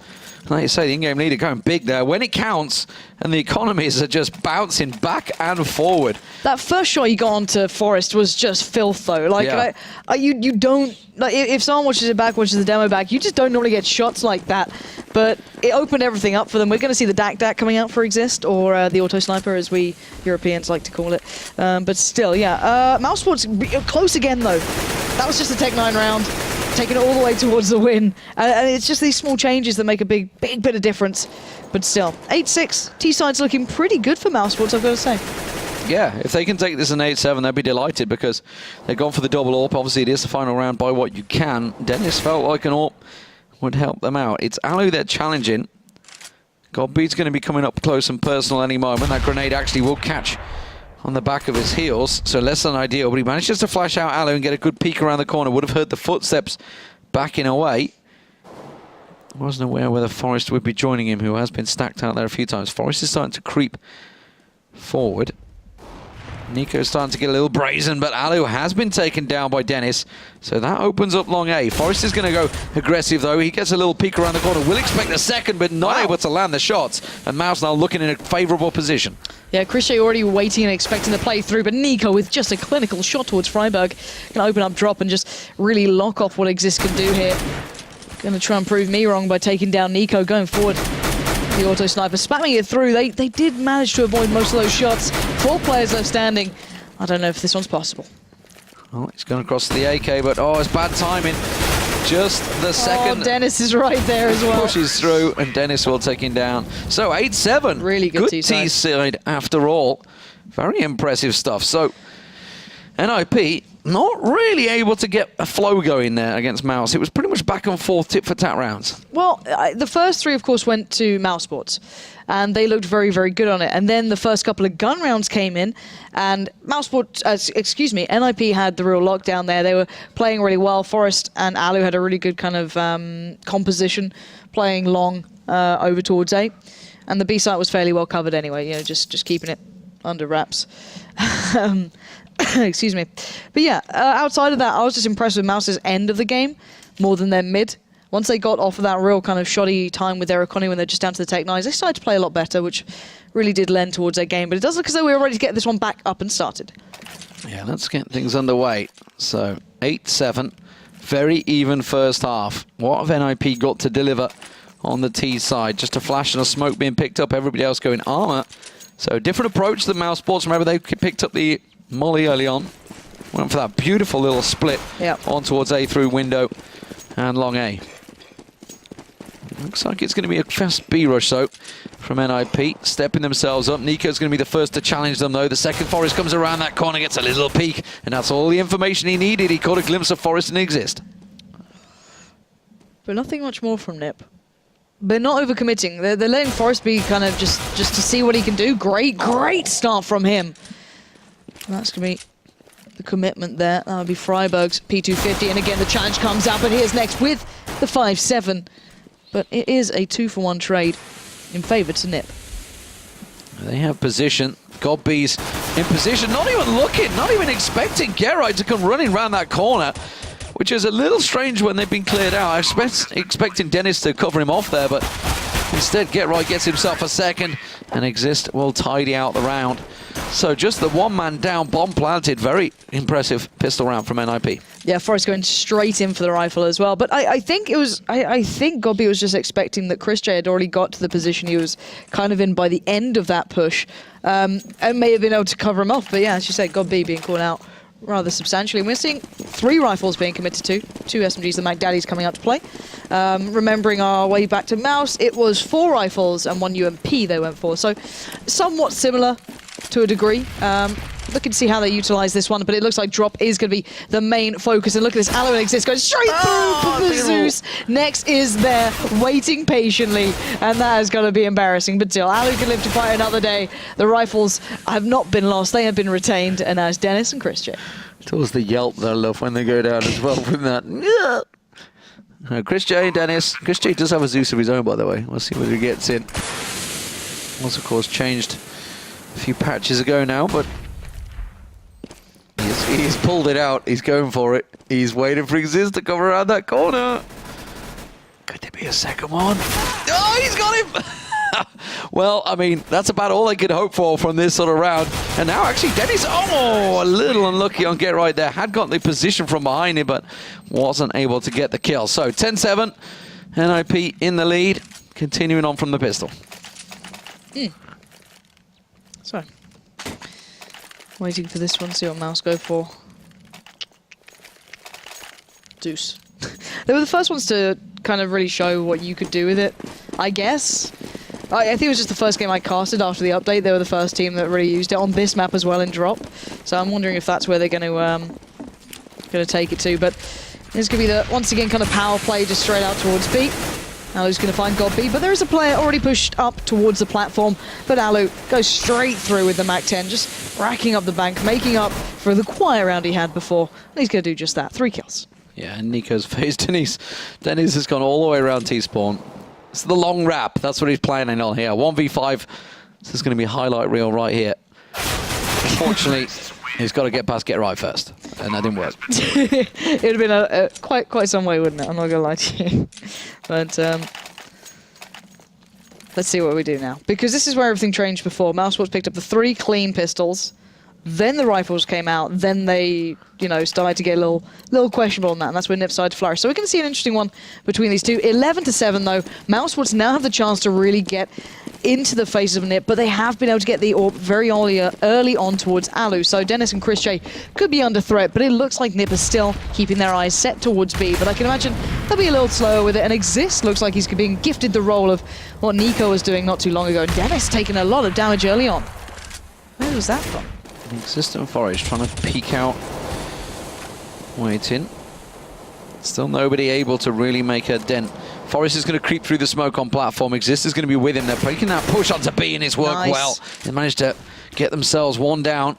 Like you say, the in-game leader going big there. When it counts, and the economies are just bouncing back and forward. That first shot he got onto Forest was just filth, though. Like, Yeah. you don't... Like, if someone watches it back, watches the demo back, you just don't normally get shots like that. But it opened everything up for them. We're going to see the DAC coming out for Exist, or the Auto Sniper, as we Europeans like to call it. But still, yeah. mousesports close again, though. That was just a Tech 9 round. Taking it all the way towards the win. And it's just these small changes that make a big bit of difference. But still, 8-6. T-side's looking pretty good for mousesports, I've got to say. Yeah, if they can take this in 8-7, they'd be delighted because they've gone for the double AWP. Obviously, it is the final round by what you can. Dennis felt like an AWP would help them out. It's Alu they're challenging. Cbble's going to be coming up close and personal any moment. That grenade actually will catch on the back of his heels, so less than ideal, but he manages to flash out Alu and get a good peek around the corner. Would have heard the footsteps backing away. Wasn't aware whether Forest would be joining him, who has been stacked out there a few times. Forest is starting to creep forward. Nico's starting to get a little brazen, but Alu has been taken down by Dennis, so that opens up long A. Forest is going to go aggressive, though. He gets a little peek around the corner. Will expect a second, but not able to land the shots. And Mouse now looking in a favourable position. Yeah, Krishay already waiting and expecting the play through, but Nico with just a clinical shot towards Freiburg can open up drop and just really lock off what Exist can do here. Going to try and prove me wrong by taking down Nico going forward. The Auto Sniper spamming it through. They did manage to avoid most of those shots. 4 players left standing. I don't know if this one's possible. Well, he's gone across to the AK, but oh, it's bad timing. Just the second. Oh, Dennis is right there as well. Pushes through, and Dennis will take him down. So 8-7. Really good T-side. T-side after all. Very impressive stuff. So NiP not really able to get a flow going there against Mouse. It was pretty much back and forth, tit for tat rounds. Well, the first 3, of course, went to mousesports, and they looked very, very good on it. And then the first couple of gun rounds came in, and NiP had the real lockdown there. They were playing really well. Forest and Alu had a really good kind of composition, playing long over towards A. And the B site was fairly well covered anyway, you know, just keeping it under wraps. Excuse me. But yeah, outside of that, I was just impressed with Mouse's end of the game more than their mid. Once they got off of that real kind of shoddy time with their economy when they're just down to the Tech 9s, they started to play a lot better, which really did lend towards their game. But it does look as though we were ready to get this one back up and started. Yeah, let's get things underway. So 8-7, very even first half. What have NiP got to deliver on the T side? Just a flash and a smoke being picked up, everybody else going armor. So different approach to the mousesports. Remember, they picked up the molly early on. Went for that beautiful little split on towards A through window and long A. Looks like it's going to be a fast B rush, though, from NiP. Stepping themselves up. Nico's going to be the first to challenge them, though. The second Forest comes around that corner, gets a little peek, and that's all the information he needed. He caught a glimpse of Forest and Exist. But nothing much more from NiP. They're not overcommitting. They're letting Forest be kind of just to see what he can do. Great start from him. That's going to be the commitment there. That would be Freiburg's P250. And again, the challenge comes out, but here's next with the 5-7. But it is a 2-for-1 trade in favour to NiP. They have position. Cbble's in position, not even looking, not even expecting Gerite to come running around that corner, which is a little strange when they've been cleared out. I was expecting Dennis to cover him off there, but instead Gerite gets himself a second, and Exist will tidy out the round. So just the one-man down, bomb planted. Very impressive pistol round from NiP. Yeah, Forrest going straight in for the rifle as well. But I think it was, I think Gobby was just expecting that Chris J had already got to the position he was kind of in by the end of that push, and may have been able to cover him off. But yeah, as you said, Gobby being called out rather substantially. We're seeing 3 rifles being committed to, 2 SMGs, the Mac Daddy's coming out to play. Remembering our way back to Mouse, it was 4 rifles and 1 UMP they went for. So somewhat similar to a degree. Looking to see how they utilize this one, but it looks like drop is going to be the main focus. And look at this, Aloe exists going straight through for Zeus. Next is there, waiting patiently, and that is going to be embarrassing. But still, Aloe can live to fight another day. The rifles have not been lost, they have been retained, and now it's Dennis and Chris J. It's always the yelp that I love when they go down as well from that. Chris J, Dennis. Chris J does have a Zeus of his own, by the way. We'll see whether he gets in. Was, of course, changed a few patches ago now, but he's pulled it out. He's going for it. He's waiting for Exist to come around that corner. Could there be a second one? Oh, he's got him! Well, I mean, that's about all I could hope for from this sort of round. And now, actually, Dennis, a little unlucky on get right there. Had got the position from behind him, but wasn't able to get the kill. So, 10-7, NiP in the lead, continuing on from the pistol. So, waiting for this one, see what Mouse go for. Zeus. They were the first ones to kind of really show what you could do with it, I guess. I think it was just the first game I casted after the update. They were the first team that really used it on this map as well in drop. So I'm wondering if that's where they're going to take it to. But it's going to be the, once again, kind of power play just straight out towards B. Alu's going to find God B, but there is a player already pushed up towards the platform. But Alu goes straight through with the Mac 10, just racking up the bank, making up for the quiet round he had before. And he's going to do just that, 3 kills. Yeah, and Nico's faced Dennis. Dennis has gone all the way around T-spawn. It's the long wrap. That's what he's planning on here. 1v5. This is going to be a highlight reel right here. Unfortunately, he's got to get past get right first, and that didn't work. It would have been quite some way, wouldn't it? I'm not going to lie to you. But let's see what we do now. Because this is where everything changed before. mousesports picked up the 3 clean pistols. Then the rifles came out. Then they, started to get a little questionable on that. And that's when NiP started to flourish. So we're going to see an interesting one between these two. 11-7, though. mousesports now have the chance to really get into the faces of NiP, but they have been able to get the AWP very early on towards Alu. So Dennis and Chris J could be under threat, but it looks like NiP is still keeping their eyes set towards B. But I can imagine they'll be a little slower with it. And Exist looks like he's being gifted the role of what Nico was doing not too long ago. And Dennis taking a lot of damage early on. Where was that from? Exist and Forest trying to peek out. Waiting. Still nobody able to really make a dent. Forrest is going to creep through the smoke on platform. Exist is going to be with him. They're making that push onto B, and it's worked well. They managed to get themselves one down.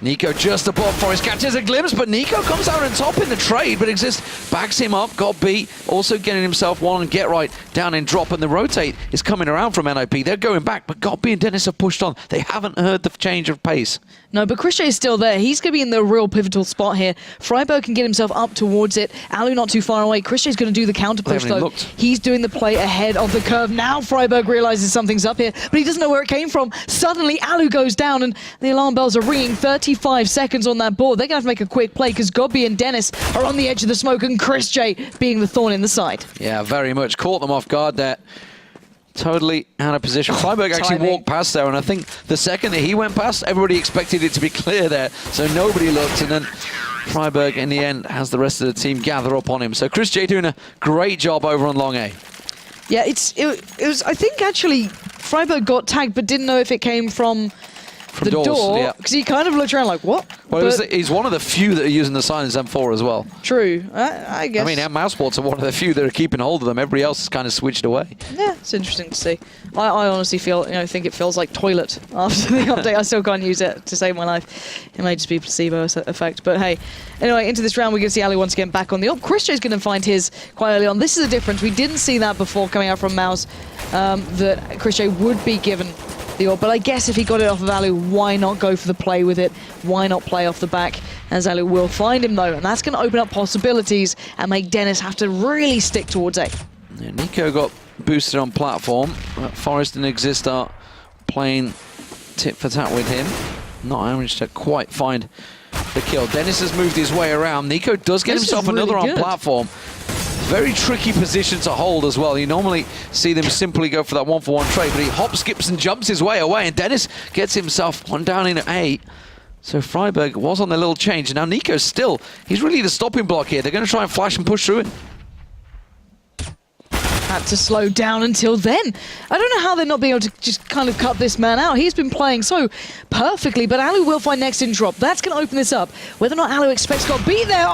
Nico just above Forrest, catches a glimpse, but Nico comes out on top in the trade, but Exist backs him up. Got B, also getting himself one and get right down in drop, and the rotate is coming around from NiP. They're going back, but Got B and Dennis have pushed on. They haven't heard the change of pace. No, but Chris J is still there. He's going to be in the real pivotal spot here. Freiburg can get himself up towards it. Alu not too far away. Chris J is going to do the counter push, though. He's doing the play ahead of the curve. Now Freiburg realizes something's up here, but he doesn't know where it came from. Suddenly, Alu goes down, and the alarm bells are ringing. 35 seconds on that board. They're going to have to make a quick play because Gobby and Dennis are on the edge of the smoke, and Chris J being the thorn in the side. Yeah, very much. Caught them off guard there. Totally out of position. Freiburg actually walked past there, and I think the second that he went past, everybody expected it to be clear there, so nobody looked, and then Freiburg in the end has the rest of the team gather up on him. So Chris J doing a great job over on long A. Yeah, it was, I think actually Freiburg got tagged, but didn't know if it came from the doors, door, because he kind of looked around like, what? Well, he's one of the few that are using the silence M4 as well. True, I guess. I mean, mousesports are one of the few that are keeping hold of them. Everybody else has kind of switched away. Yeah, it's interesting to see. I honestly think it feels like toilet after the update. I still can't use it to save my life. It may just be placebo effect, but hey. Anyway, into this round, we're going to see Ali once again back on the up. Chris J is going to find his quite early on. This is a difference. We didn't see that before coming out from Mouse, that Chris J would be given the AWP, but I guess if he got it off of Alu, why not go for the play with it? Why not play off the back? As Alu will find him though, and that's going to open up possibilities and make Dennis have to really stick towards A. Yeah, Nico got boosted on platform. Forrest and Exist are playing tit for tat with him. not managed to quite find the kill. Dennis has moved his way around. NiP does get himself another on platform. Very tricky position to hold as well. You normally see them simply go for that one-for-one trade, but he hops, skips, and jumps his way away, and Dennis gets himself one down in A. So Freiburg was on the little change, and now NiP's still, he's really the stopping block here. They're going to try and flash and push through it. Had to slow down until then. I don't know how they're not being able to just kind of cut this man out. He's been playing so perfectly, but Alu will find next in drop. That's going to open this up. Whether or not Alu expects to be there,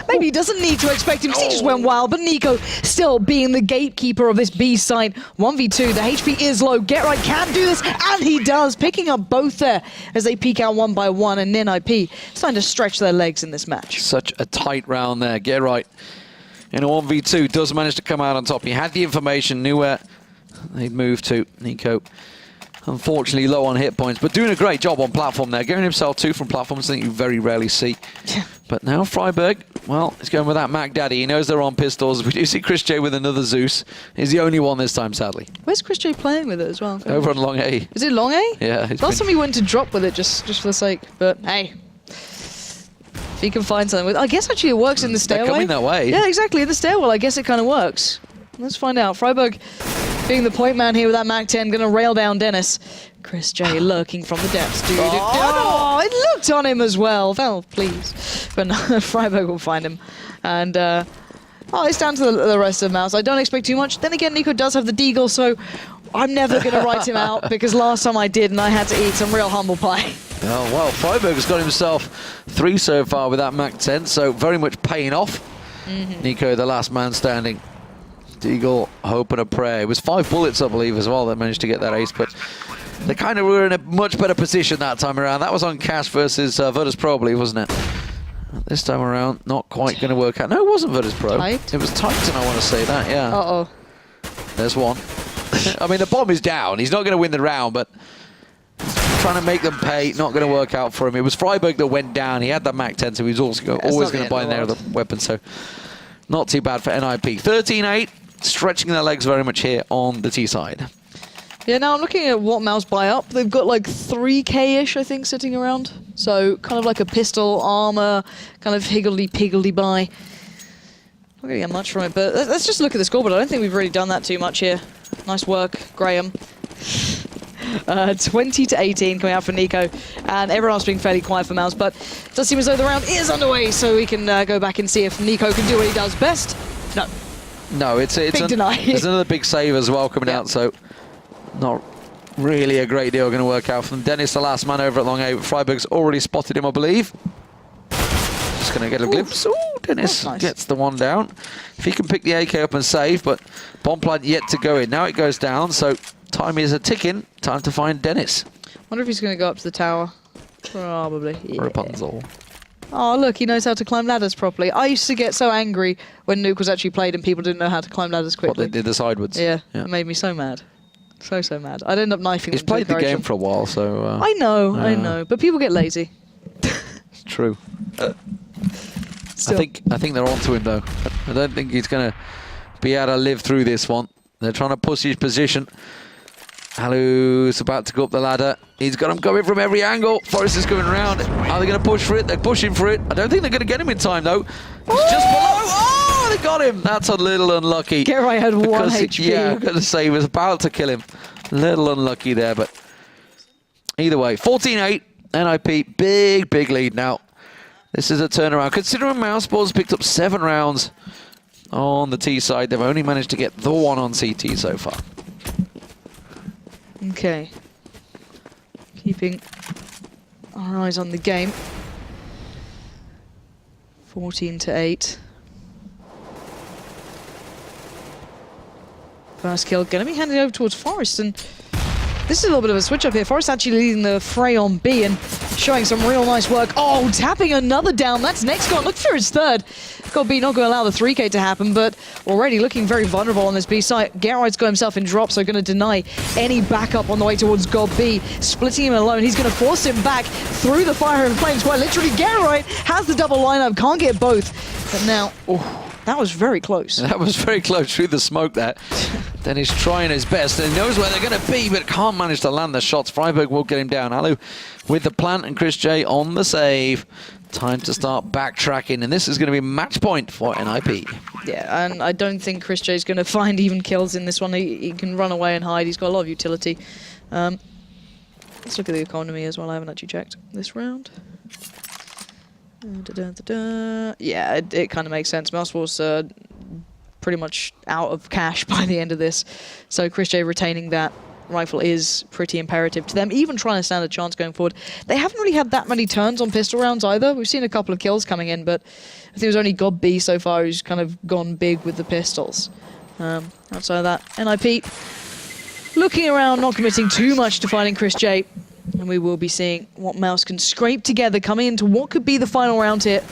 maybe he doesn't need to expect him because he just went wild, but NiP still being the gatekeeper of this B site. 1v2, the HP is low. Get Right can do this, and he does, picking up both there as they peek out one by one, and NiP starting to stretch their legs in this match. Such a tight round there. Get Right in a 1v2 does manage to come out on top. He had the information, knew where they'd move to. NiP, unfortunately, low on hit points, but doing a great job on platform there. Getting himself 2 from platform, something you very rarely see. Yeah. But now Freiburg, well, he's going with that Mac Daddy. He knows they're on pistols. We do see Chris J with another Zeus. He's the only one this time, sadly. Where's Chris J playing with it as well? Over on long A. Is it long A? Yeah. Last time he went to drop with it just for the sake, but hey. He can find something with. I guess actually it works in the stairway. They're coming that way. Yeah, exactly. In the stairwell, I guess it kind of works. Let's find out. Freiburg being the point man here with that Mac 10, going to rail down Dennis. Chris J lurking from the depths. It looked on him as well. Well, please. But no, Freiburg will find him. And it's down to the rest of the mouse. I don't expect too much. Then again, NiP does have the deagle, so I'm never going to write him out because last time I did and I had to eat some real humble pie. Oh, well, Freiburg has got himself 3 so far with that Mac 10, so very much paying off. NiP, the last man standing. Deagle, hope and a prayer. It was 5 bullets, I believe, as well, that managed to get that ace, but they kind of were in a much better position that time around. That was on Cash versus Virtus Pro, I believe, wasn't it? This time around, not quite going to work out. No, it wasn't Virtus Pro. Tight? It was Titan, I want to say that, yeah. Uh-oh. There's one. I mean, the bomb is down. He's not going to win the round, but trying to make them pay, not going to work out for him. It was Freiburg that went down. He had the Mac 10, so he was also always going to buy an other weapon, so not too bad for NiP. 13-8, stretching their legs very much here on the T side. Yeah, now I'm looking at what Mouse buy up. They've got like 3k-ish, I think, sitting around. So kind of like a pistol, armor, kind of higgledy-piggledy buy. Not going to get much from it, but let's just look at the scoreboard. I don't think we've really done that too much here. Nice work, Graham. 20-18 coming out for NiP, and everyone else being fairly quiet for Mouse, but it does seem as though the round is underway, so we can go back and see if NiP can do what he does best. No. No, it's deny. There's another big save as well coming out, so not really a great deal going to work out from Dennis, the last man over at long A. Freiburg's already spotted him, I believe. Just going to get a glimpse. Ooh, Dennis gets the one down. If he can pick the AK up and save, but bomb plant yet to go in. Now it goes down, so time is a ticking. Time to find Dennis. Wonder if he's going to go up to the tower. Probably. Yeah. Rapunzel. Oh, look, he knows how to climb ladders properly. I used to get so angry when Nuke was actually played and people didn't know how to climb ladders quickly. What, they did the sidewards? Yeah, it made me so mad. So mad. I'd end up knifing He's them. played the game for a while, so... I know. But people get lazy. It's true. I think they're onto him, though. I don't think he's going to be able to live through this one. They're trying to push his position. Alu's about to go up the ladder. He's got him coming from every angle. Forrest is going around. Are they going to push for it? They're pushing for it. I don't think they're going to get him in time, though. He's just below. Oh, they got him. That's a little unlucky. Geralt had 1 HP. Yeah, I'm going to say he was about to kill him. A little unlucky there, but either way. 14-8. NiP, big lead now. This is a turnaround. Considering mousesports picked up 7 rounds on the T side, they've only managed to get the one on CT so far. Okay. Keeping our eyes on the game. 14-8. First kill going to be handed over towards Forrest, and this is a little bit of a switch up here. Forrest actually leading the fray on B and showing some real nice work. Oh, tapping another down. That's next gun. Look for his third. God B not going to allow the 3K to happen, but already looking very vulnerable on this B site. Gerard's got himself in drop, so going to deny any backup on the way towards God B. Splitting him alone. He's going to force him back through the fire and flames. Quite literally, Gerard has the double lineup. Can't get both. But now, That was very close. That was very close through the smoke there. Dennis trying his best and knows where they're going to be, but can't manage to land the shots. Freiburg will get him down. Alu with the plant and Chris J on the save. Time to start backtracking, and this is going to be match point for NiP. Yeah, and I don't think Chris J is going to find even kills in this one. He can run away and hide. He's got a lot of utility. Let's look at the economy as well. I haven't actually checked this round. Yeah, it kind of makes sense. mousesports pretty much out of cash by the end of this, so Chris J retaining that rifle is pretty imperative to them, even trying to stand a chance going forward. They haven't really had that many turns on pistol rounds either. We've seen a couple of kills coming in, but I think it was only Cbbe so far who's kind of gone big with the pistols. Outside of that, NiP looking around, not committing too much to fighting Chris J. And we will be seeing what Mouse can scrape together coming into what could be the final round here.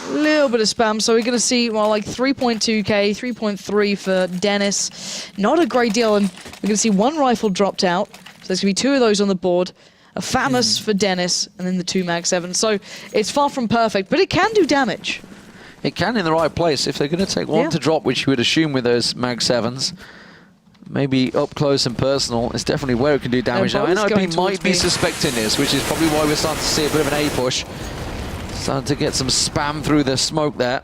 A little bit of spam, so we're going to see, well, like 3.2k, 3.3 for Dennis. Not a great deal, and we're going to see one rifle dropped out. So there's going to be two of those on the board. A FAMAS for Dennis, and then the two Mag 7s. So it's far from perfect, but it can do damage. It can in the right place. If they're going to take one to drop, which you would assume with those Mag 7s, maybe up close and personal, it's definitely where it can do damage. Now, NiP might be suspecting this, which is probably why we're starting to see a bit of an A push. Starting to get some spam through the smoke there.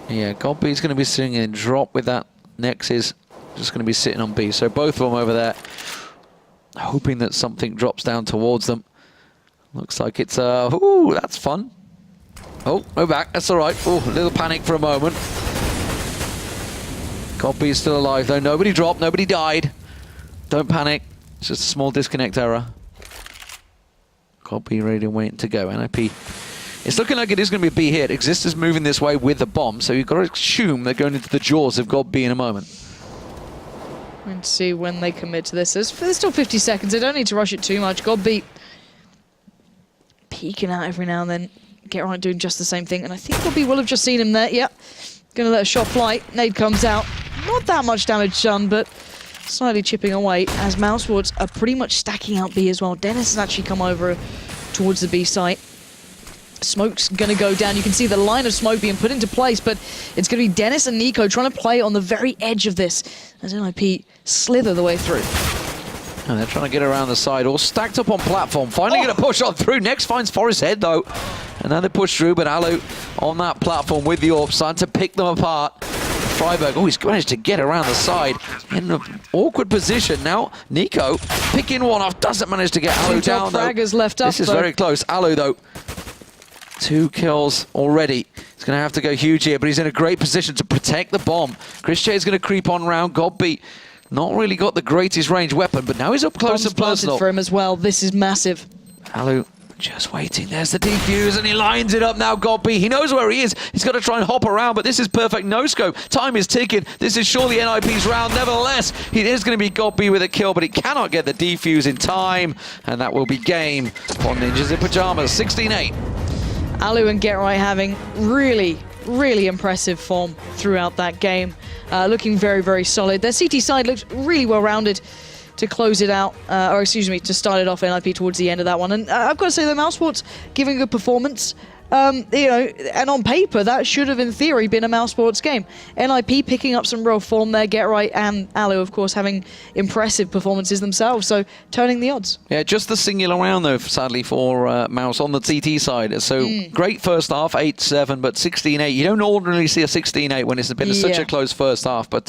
Yeah, Cbbe's going to be sitting in drop with that. Nex is just going to be sitting on B. So both of them over there, hoping that something drops down towards them. Looks like it's, ooh, that's fun. Oh, we're back, that's all right. Oh, a little panic for a moment. Cbbe's still alive though. Nobody dropped, nobody died. Don't panic. It's just a small disconnect error. Cbbe ready and waiting to go. NiP. It's looking like it is going to be a B hit. Exist is moving this way with the bomb, so you've got to assume they're going into the jaws of Cbbe in a moment. Let's see when they commit to this. There's still 50 seconds. They don't need to rush it too much. Cbbe peeking out every now and then. Get right doing just the same thing. And I think Cbbe will have just seen him there. Yep. Going to let a shot fly. Nade comes out. Not that much damage done, but slightly chipping away as mousesports are pretty much stacking out B as well. Dennis has actually come over towards the B site. Smoke's going to go down. You can see the line of smoke being put into place, but it's going to be Dennis and Nico trying to play on the very edge of this as NiP slither the way through. And they're trying to get around the side, all stacked up on platform. Finally going to push on through. Next finds Forest Head, though. And then they push through, but Alu on that platform with the AWP, starting to pick them apart. Freiburg, oh, he's managed to get around the side in an awkward position. Now, Nico picking one off, doesn't manage to get Alu down, though. Fraggers left up, this is very close. Alu, though, 2 kills already. He's going to have to go huge here, but he's in a great position to protect the bomb. Chris J is going to creep on round. Cbbe not really got the greatest range weapon, but now he's up close and personal. For him as well. This is massive. Alu just waiting. There's the defuse, and he lines it up now. Cbbe, he knows where he is. He's got to try and hop around, but this is perfect no scope. Time is ticking. This is surely NiP's round. Nevertheless, it is going to be Cbbe with a kill, but he cannot get the defuse in time, and that will be game for Ninjas in Pajamas. 16-8. Alu and GetRight having really impressive form throughout that game. Looking very, very solid. Their CT side looked really well-rounded to close it out, or excuse me, to start it off NiP towards the end of that one. And I've got to say, the mousesports giving a good performance. You know, and on paper, that should have, in theory, been a mousesports game. NiP picking up some real form there. GetRight and Alu, of course, having impressive performances themselves, so turning the odds. Yeah, just the singular round, though, sadly, for Mouse on the CT side. So great first half, 8-7, but 16-8. You don't ordinarily see a 16-8 when it's been such a close first half, but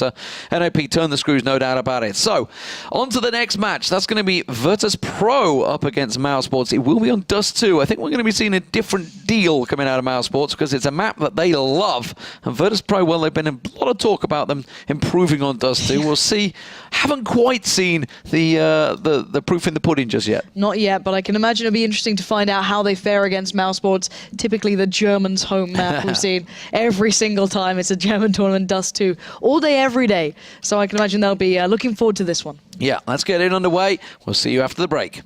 NiP turned the screws, no doubt about it. So, on to the next match. That's going to be Virtus Pro up against mousesports. It will be on Dust 2. I think we're going to be seeing a different deal coming out of mousesports because it's a map that they love. And Virtus Pro, well, they've been a lot of talk about them improving on Dust 2. We'll see. Haven't quite seen the proof in the pudding just yet. Not yet, but I can imagine it'll be interesting to find out how they fare against mousesports. Typically the Germans' home map we've seen every single time. It's a German tournament, Dust 2, all day, every day. So I can imagine they'll be looking forward to this one. Yeah, let's get it underway. We'll see you after the break.